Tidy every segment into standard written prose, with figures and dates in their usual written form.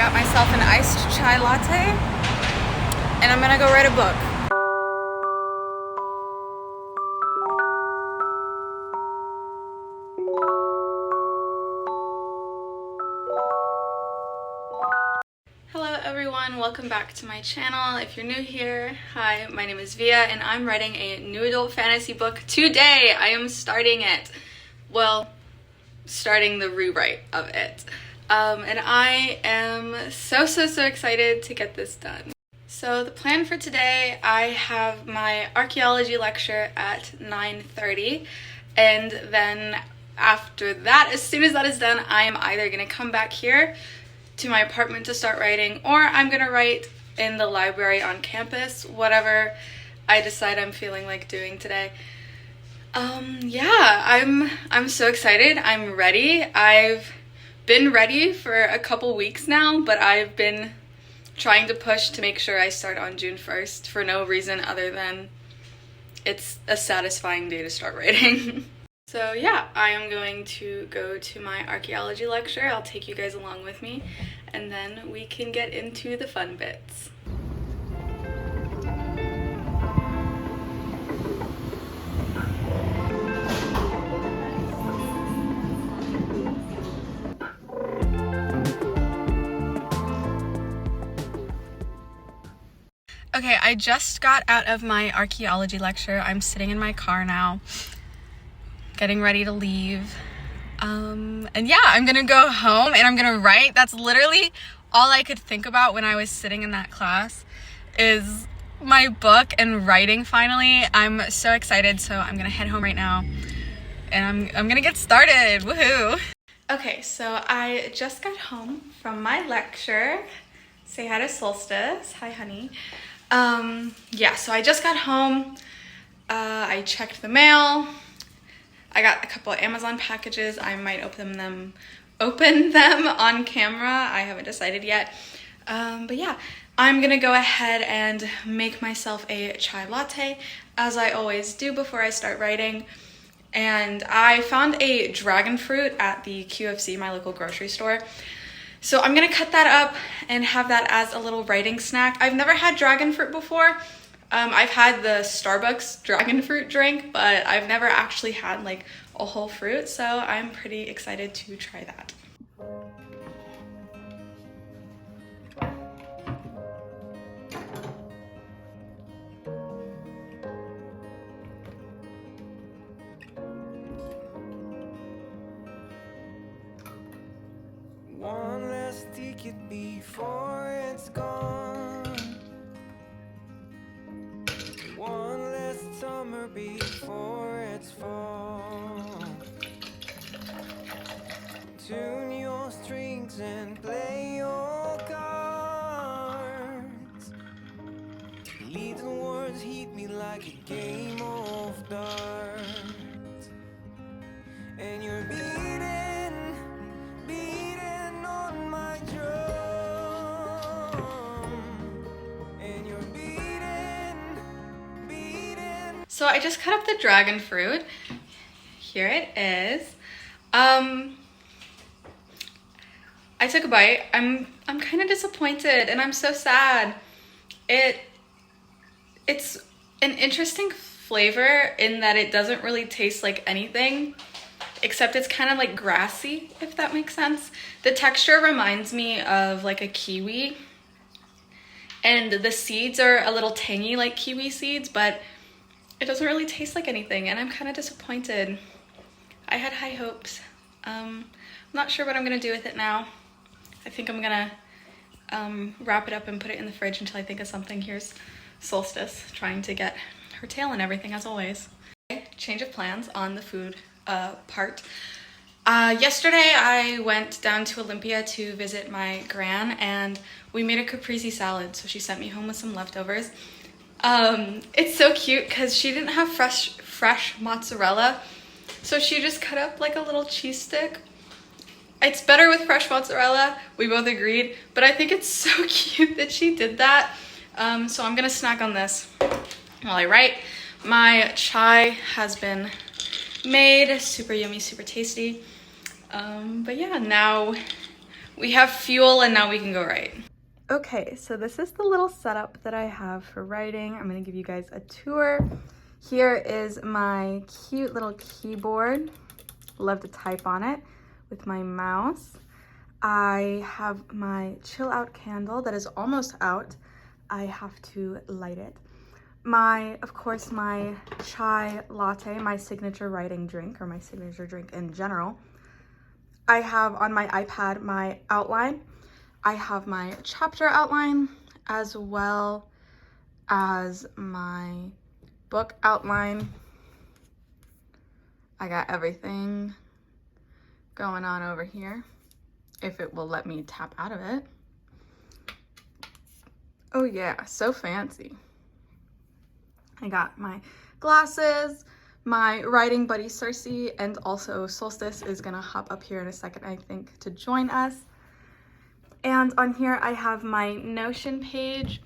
got myself an iced chai latte, and I'm gonna go write a book. Hello everyone, welcome back to my channel. If you're new here, hi, my name is Via, and I'm writing a new adult fantasy book today. I am starting it. Well, starting the rewrite of it. And I am so excited to get this done. So the plan for today, I have my archaeology lecture at 9:30, and then after that, as soon as that is done, I am either gonna come back here to my apartment to start writing, or I'm gonna write in the library on campus, whatever I decide I'm feeling like doing today. Yeah, I'm so excited. I'm ready. I've been ready for a couple weeks now, but I've been trying to push to make sure I start on June 1st for no reason other than it's a satisfying day to start writing. So yeah, I am going to go to my archaeology lecture. I'll take you guys along with me, and then we can get into the fun bits. Okay, I just got out of my archaeology lecture. I'm sitting in my car now, getting ready to leave. And yeah, I'm gonna go home and I'm gonna write. That's literally all I could think about when I was sitting in that class, is my book and writing finally. I'm so excited, so I'm gonna head home right now and I'm gonna get started. Woohoo! Okay, so I just got home from my lecture. Say hi to Solstice. Hi, honey. Yeah, so I just got home. I checked the mail. I got a couple of Amazon packages. I might open them on camera. I haven't decided yet. But yeah, I'm gonna go ahead and make myself a chai latte, as I always do before I start writing. And I found a dragon fruit at the QFC, my local grocery store. So I'm gonna cut that up and have that as a little writing snack. I've never had dragon fruit before. I've had the Starbucks dragon fruit drink, but I've never actually had like a whole fruit, so I'm pretty excited to try that. One last ticket before it's gone. One last summer before it's fall. Tune your strings and play your cards. Little words hit me like a game of darts. And you're beating on my drum. And you're beating. So I just cut up the dragon fruit. Here it is. I took a bite. I'm kind of disappointed and I'm so sad. It's an interesting flavor in that it doesn't really taste like anything, except it's kind of like grassy, if that makes sense. The texture reminds me of like a kiwi, and the seeds are a little tangy like kiwi seeds, but it doesn't really taste like anything, and I'm kind of disappointed. I had high hopes. I'm not sure what I'm gonna do with it now. I think I'm gonna wrap it up and put it in the fridge until I think of something. Here's Solstice trying to get her tail and everything, as always. Okay, change of plans on the food part. Yesterday I went down to Olympia to visit my gran, and we made a caprese salad, so she sent me home with some leftovers. It's so cute because she didn't have fresh mozzarella, so she just cut up like a little cheese stick. It's better with fresh mozzarella, we both agreed, but I think it's so cute that she did that. So I'm gonna snack on this while I write. My chai has been made, super yummy, super tasty. But yeah, now We have fuel and now we can go write. Okay, so this is the little setup that I have for writing. I'm gonna give you guys a tour. Here is my cute little keyboard. Love to type on it with my mouse. I have my chill out candle that is almost out. I have to light it. Of course, my chai latte, my signature writing drink, or my signature drink in general. I have on my iPad my outline. I have my chapter outline as well as my book outline. I got everything going on over here, if it will let me tap out of it. Oh yeah, so fancy. I got my glasses, my writing buddy Cersei, and also Solstice is gonna hop up here in a second, I think, to join us. And on here I have my Notion page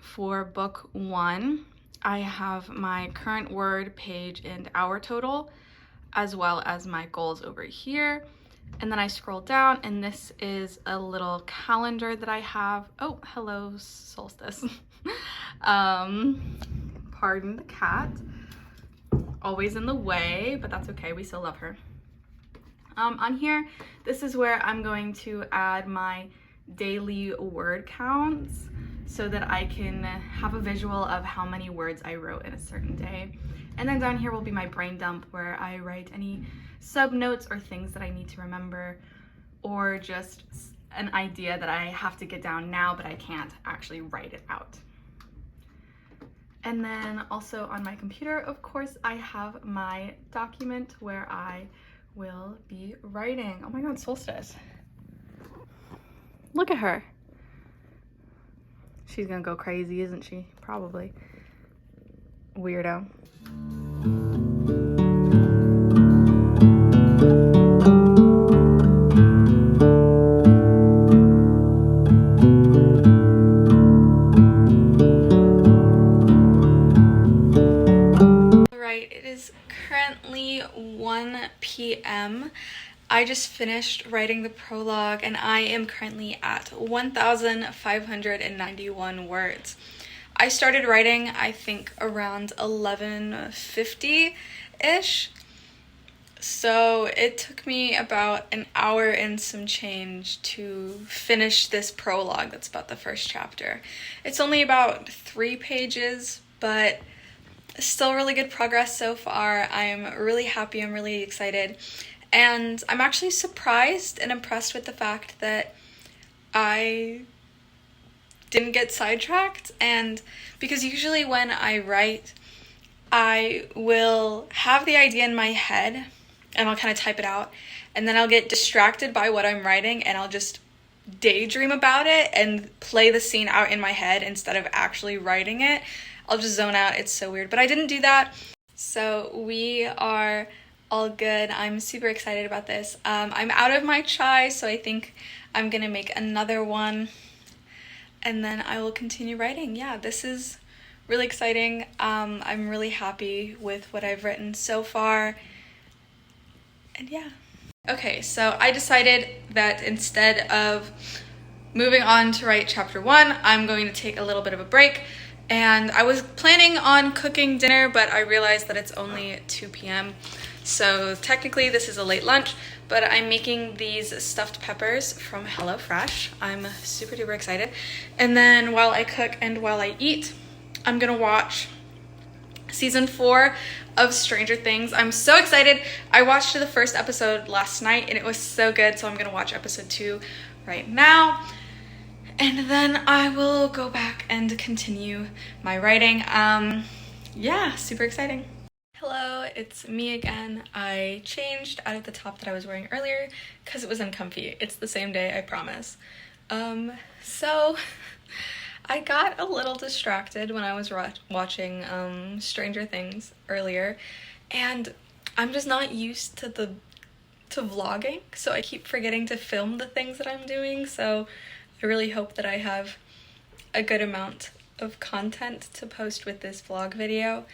for book 1. I have my current word page and hour total, as well as my goals over here. And then I scroll down and this is a little calendar that I have. Oh, hello, Solstice. Pardon the cat. Always in the way, but that's okay, we still love her. On here, this is where I'm going to add my daily word counts so that I can have a visual of how many words I wrote in a certain day. And then down here will be my brain dump, where I write any sub notes or things that I need to remember, or just an idea that I have to get down now, but I can't actually write it out. And then also on my computer, of course, I have my document where I will be writing. Oh my God, Solstice. Look at her. She's gonna go crazy, isn't she? Probably. Weirdo. Alright, it is currently 1 p.m. I just finished writing the prologue and I am currently at 1,591 words. I started writing, I think, around 11:50-ish. So it took me about an hour and some change to finish this prologue that's about the first chapter. It's only about 3 pages, but still really good progress so far. I'm really happy, I'm really excited. And I'm actually surprised and impressed with the fact that I didn't get sidetracked. And because usually when I write, I will have the idea in my head and I'll kind of type it out, and then I'll get distracted by what I'm writing and I'll just daydream about it and play the scene out in my head instead of actually writing it. I'll just zone out. It's so weird, but I didn't do that. So we are all good. I'm super excited about this. I'm out of my chai, so I think I'm gonna make another one and then I will continue writing. Yeah, this is really exciting. I'm really happy with what I've written so far. And yeah. Okay, so I decided that instead of moving on to write chapter 1, I'm going to take a little bit of a break. And I was planning on cooking dinner, but I realized that it's only 2 p.m. So technically this is a late lunch, but I'm making these stuffed peppers from HelloFresh. I'm super duper excited. And then while I cook and while I eat, I'm gonna watch season 4 of Stranger Things. I'm so excited. I watched the first episode last night and it was so good, so I'm gonna watch episode 2 right now. And then I will go back and continue my writing. Yeah, super exciting. Hello, it's me again. I changed out of the top that I was wearing earlier because it was uncomfy. It's the same day, I promise. So I got a little distracted when I was watching Stranger Things earlier, and I'm just not used to vlogging, so I keep forgetting to film the things that I'm doing, so I really hope that I have a good amount of content to post with this vlog video.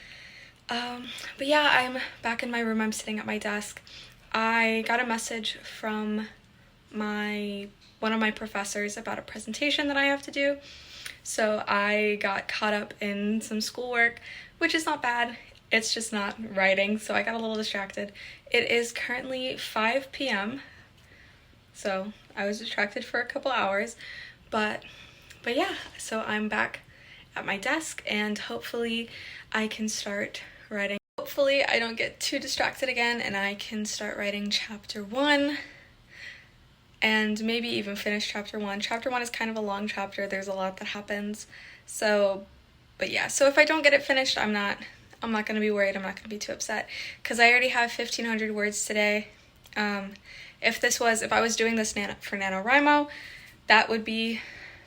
But yeah, I'm back in my room. I'm sitting at my desk. I got a message from one of my professors about a presentation that I have to do. So I got caught up in some schoolwork, which is not bad. It's just not writing, so I got a little distracted. It is currently 5 p.m., so I was distracted for a couple hours, but yeah, so I'm back at my desk, and hopefully I can start writing. Hopefully I don't get too distracted again, and I can start writing chapter 1, and maybe even finish chapter 1. Chapter 1 is kind of a long chapter. There's a lot that happens, so, but yeah, so if I don't get it finished, I'm not going to be worried. I'm not going to be too upset, because I already have 1,500 words today. If I was doing this for NaNoWriMo, that would be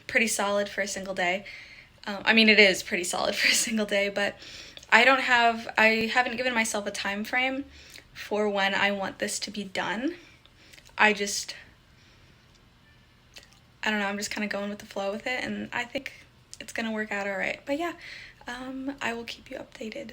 pretty solid for a single day. I mean, it is pretty solid for a single day, but I haven't given myself a time frame for when I want this to be done. I don't know, I'm just kind of going with the flow with it, and I think it's going to work out all right. But yeah, I will keep you updated.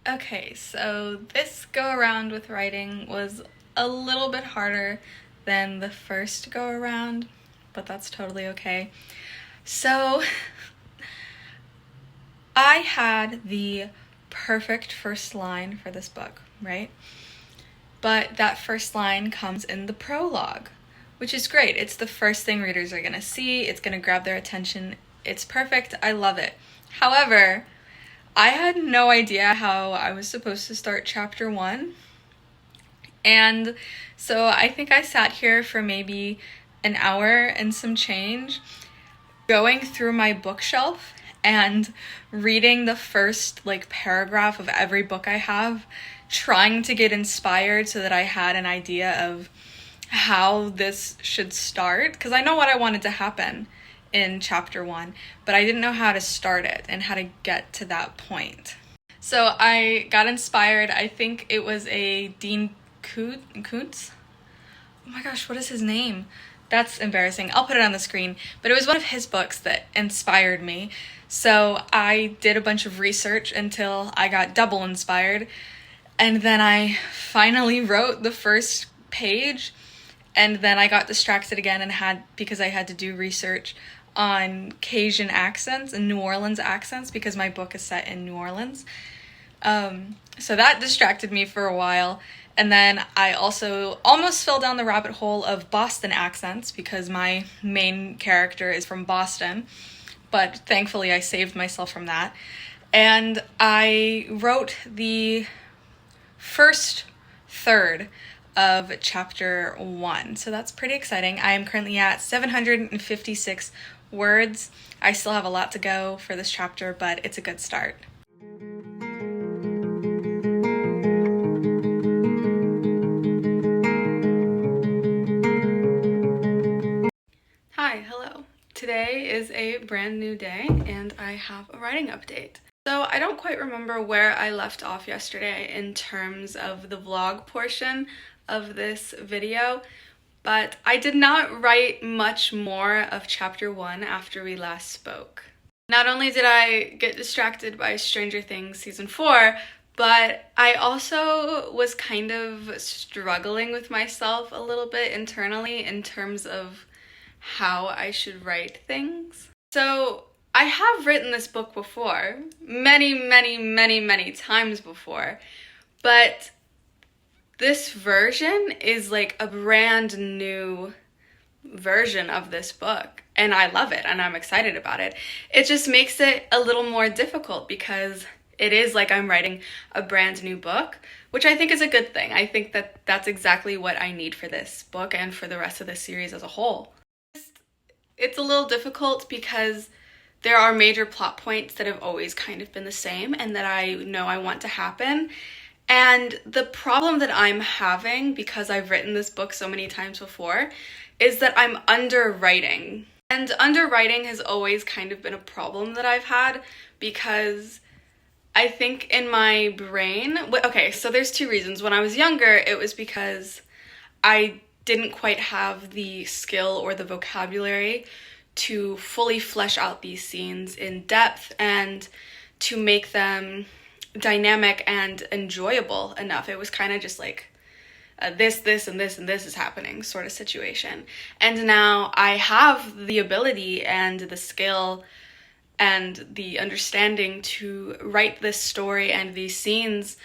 Okay, so this go around with writing was a little bit harder than the first go around, but that's totally okay. So I had the perfect first line for this book, right? But that first line comes in the prologue, which is great. It's the first thing readers are gonna see. It's gonna grab their attention. It's perfect. I love it. However, I had no idea how I was supposed to start chapter 1. And so I think I sat here for maybe an hour and some change, going through my bookshelf and reading the first paragraph of every book I have, trying to get inspired so that I had an idea of how this should start, because I know what I wanted to happen in chapter 1, but I didn't know how to start it and how to get to that point. So I got inspired. I think it was a Dean Koontz. Oh my gosh, what is his name? That's embarrassing. I'll put it on the screen. But it was one of his books that inspired me. So I did a bunch of research until I got double inspired. And then I finally wrote the first page. And then I got distracted again because I had to do research on Cajun accents and New Orleans accents, because my book is set in New Orleans. So that distracted me for a while. And then I also almost fell down the rabbit hole of Boston accents, because my main character is from Boston. But thankfully I saved myself from that. And I wrote the first third of chapter 1. So that's pretty exciting. I am currently at 756 words. I still have a lot to go for this chapter, but it's a good start. Hi, hello. Today is a brand new day and I have a writing update. So I don't quite remember where I left off yesterday in terms of the vlog portion of this video, but I did not write much more of chapter 1 after we last spoke. Not only did I get distracted by Stranger Things season 4, but I also was kind of struggling with myself a little bit internally in terms of how I should write things. So I have written this book before, many times before, but this version is a brand new version of this book, and I love it and I'm excited about it. It just makes it a little more difficult because it is like I'm writing a brand new book, which I think is a good thing. I think that that's exactly what I need for this book and for the rest of the series as a whole. It's a little difficult because there are major plot points that have always kind of been the same and that I know I want to happen. And the problem that I'm having, because I've written this book so many times before, is that I'm underwriting. And underwriting has always kind of been a problem that I've had, because I think in my brain, okay, so there's two reasons. When I was younger, it was because I didn't quite have the skill or the vocabulary to fully flesh out these scenes in depth and to make them dynamic and enjoyable enough. It was kind of just like this, and this is happening sort of situation. And now I have the ability and the skill and the understanding to write this story and these scenes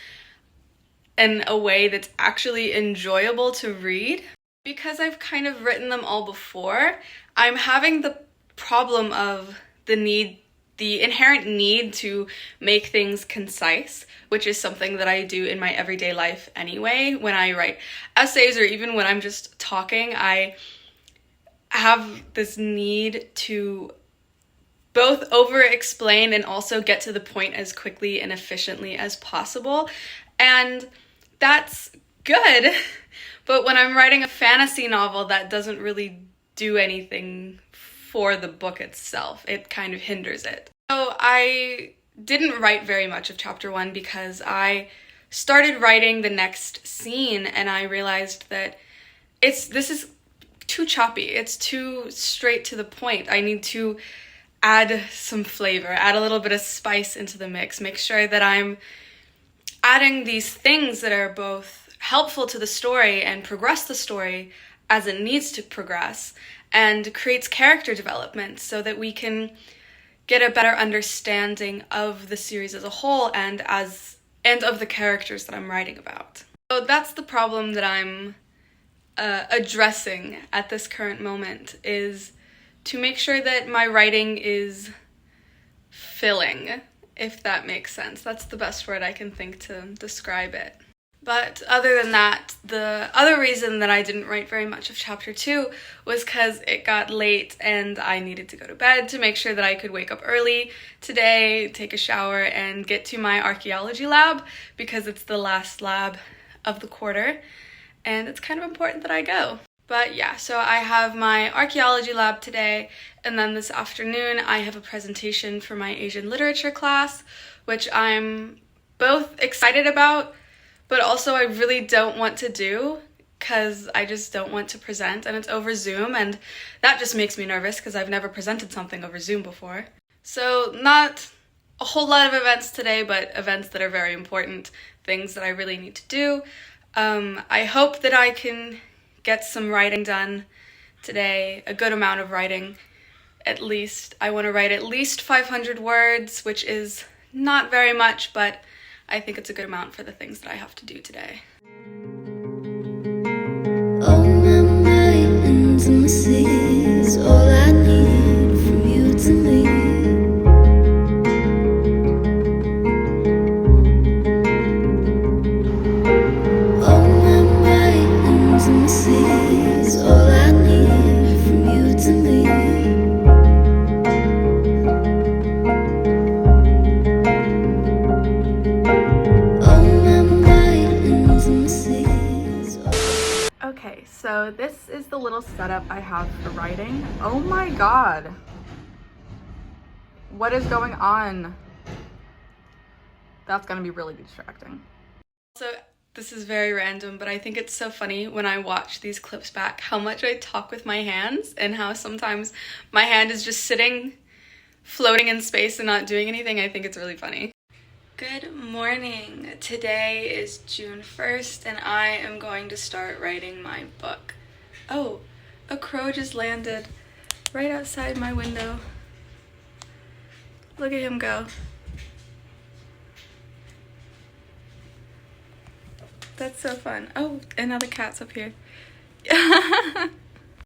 in a way that's actually enjoyable to read. Because I've kind of written them all before, I'm having the problem of the inherent need to make things concise, which is something that I do in my everyday life anyway. When I write essays or even when I'm just talking, I have this need to both over-explain and also get to the point as quickly and efficiently as possible. And that's good. But when I'm writing a fantasy novel, that doesn't really do anything for the book itself. It kind of hinders it. So I didn't write very much of chapter 1 because I started writing the next scene and I realized that this is too choppy. It's too straight to the point. I need to add some flavor, add a little bit of spice into the mix, make sure that I'm adding these things that are both helpful to the story and progress the story as it needs to progress, and creates character development so that we can get a better understanding of the series as a whole and of the characters that I'm writing about. So that's the problem that I'm addressing at this current moment, is to make sure that my writing is filling, if that makes sense. That's the best word I can think to describe it. But other than that, the other reason that I didn't write very much of chapter 2 was because it got late and I needed to go to bed to make sure that I could wake up early today, take a shower, and get to my archaeology lab because it's the last lab of the quarter and it's kind of important that I go. But yeah, so I have my archaeology lab today, and then this afternoon I have a presentation for my Asian literature class, which I'm both excited about, but also I really don't want to do because I just don't want to present, and it's over Zoom, and that just makes me nervous because I've never presented something over Zoom before. So not a whole lot of events today, but events that are very important, things that I really need to do. I hope that I can get some writing done today, a good amount of writing, at least. I want to write at least 500 words, which is not very much, but I think it's a good amount for the things that I have to do today. All my mind and seas, all I need from you to me. All my mind and seas, all I need from you to me. Okay, so this is the little setup I have for writing. Oh my god. What is going on? That's gonna be really distracting. So this is very random, but I think it's so funny when I watch these clips back how much I talk with my hands and how sometimes my hand is just sitting, floating in space and not doing anything. I think it's really funny. Good morning. Today is June 1st and I am going to start writing my book. Oh, a crow just landed right outside my window. Look at him go. That's so fun. Oh, another cat's up here.